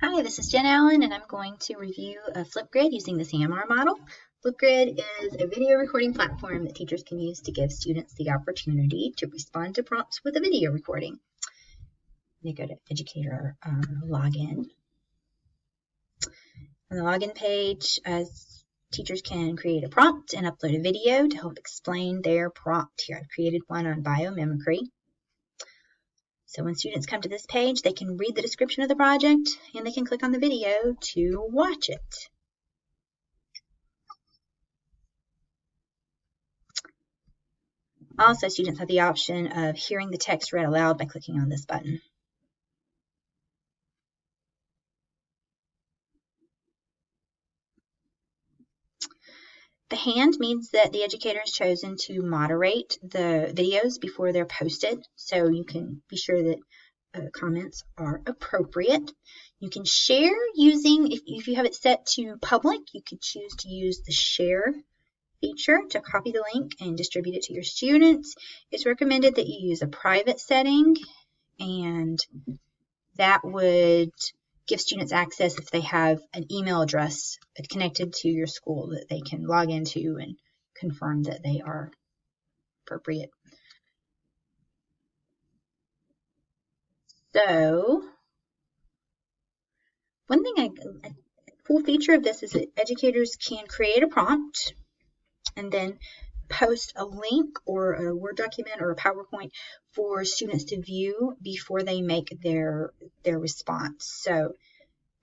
Hi, this is Jenn Allen, and I'm going to review a Flipgrid using the CMR model. Flipgrid is a video recording platform that teachers can use to give students the opportunity to respond to prompts with a video recording. You go to Educator Login. On the login page, teachers can create a prompt and upload a video to help explain their prompt. Here, I've created one on biomimicry. So when students come to this page, they can read the description of the project and they can click on the video to watch it. Also, students have the option of hearing the text read aloud by clicking on this button. The hand means that the educator has chosen to moderate the videos before they're posted, so you can be sure that comments are appropriate. You can share using, if you have it set to public, you could choose to use the share feature to copy the link and distribute it to your students. It's recommended that you use a private setting, and that would give students access if they have an email address connected to your school that they can log into and confirm that they are appropriate. So, one thing, a cool feature of this is that educators can create a prompt and then post a link or a Word document or a PowerPoint for students to view before they make their response. So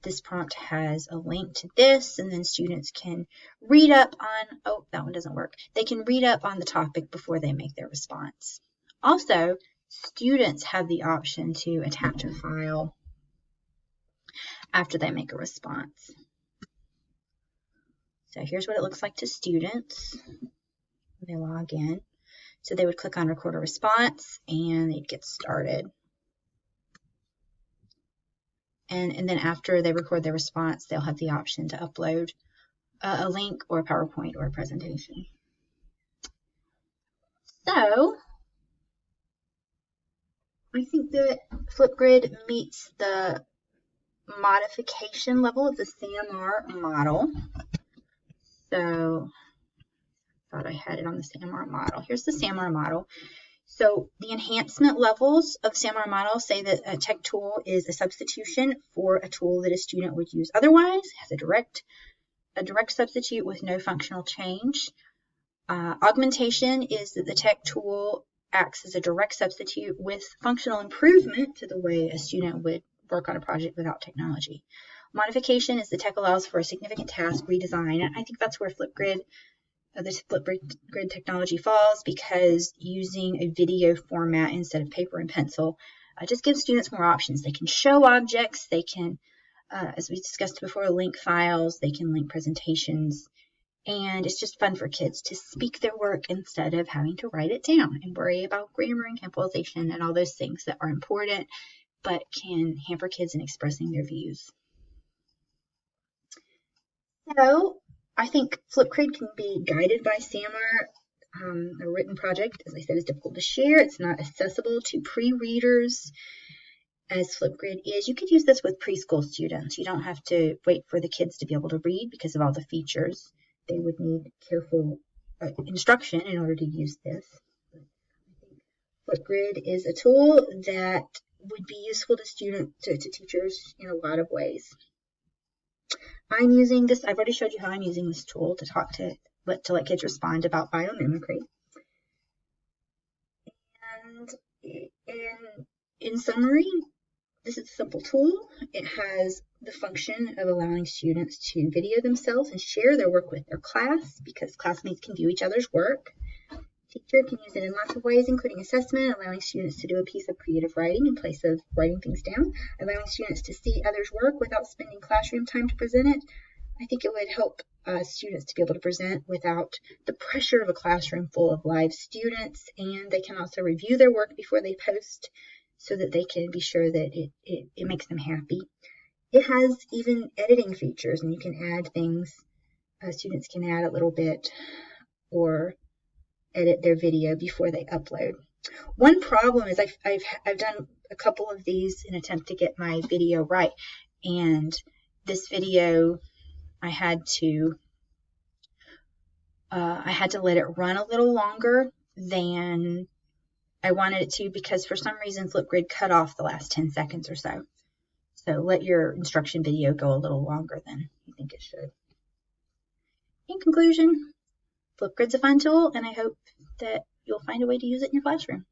this prompt has a link to this, and then students can read up on, oh, that one doesn't work. They can read up on the topic before they make their response. Also, students have the option to attach a file after they make a response. So here's what it looks like to students. They log in. So they would click on record a response and they'd get started. And then after they record their response, they'll have the option to upload a link or a PowerPoint or a presentation. So I think that Flipgrid meets the modification level of the CMR model. So I thought I had it on the CMR model. Here's the CMR model. So the enhancement levels of CMR model say that a tech tool is a substitution for a tool that a student would use otherwise. It has a direct substitute with no functional change. Augmentation is that the tech tool acts as a direct substitute with functional improvement to the way a student would work on a project without technology. Modification is the tech allows for a significant task redesign, and I think that's where this Flipgrid technology falls, because using a video format instead of paper and pencil just gives students more options. They can show objects, they can, as we discussed before, link files, they can link presentations, and it's just fun for kids to speak their work instead of having to write it down and worry about grammar and capitalization and all those things that are important but can hamper kids in expressing their views. So I think Flipgrid can be guided by CMR. A written project, as I said, is difficult to share. It's not accessible to pre-readers as Flipgrid is. You could use this with preschool students. You don't have to wait for the kids to be able to read because of all the features. They would need careful instruction in order to use this. Flipgrid is a tool that would be useful to teachers in a lot of ways. I'm using this, I've already showed you how I'm using this tool to let kids respond about biomimicry. And in summary, this is a simple tool. It has the function of allowing students to video themselves and share their work with their class, because classmates can view each other's work. Teacher can use it in lots of ways, including assessment, allowing students to do a piece of creative writing in place of writing things down, allowing students to see others' work without spending classroom time to present it. I think it would help students to be able to present without the pressure of a classroom full of live students, and they can also review their work before they post so that they can be sure that it makes them happy. It has even editing features, and you can add things. Students can add a little bit or edit their video before they upload. One problem is I've done a couple of these in an attempt to get my video right, and this video I had to let it run a little longer than I wanted it to, because for some reason Flipgrid cut off the last 10 seconds or so. So let your instruction video go a little longer than you think it should. In conclusion, Flipgrid's a fun tool, and I hope that you'll find a way to use it in your classroom.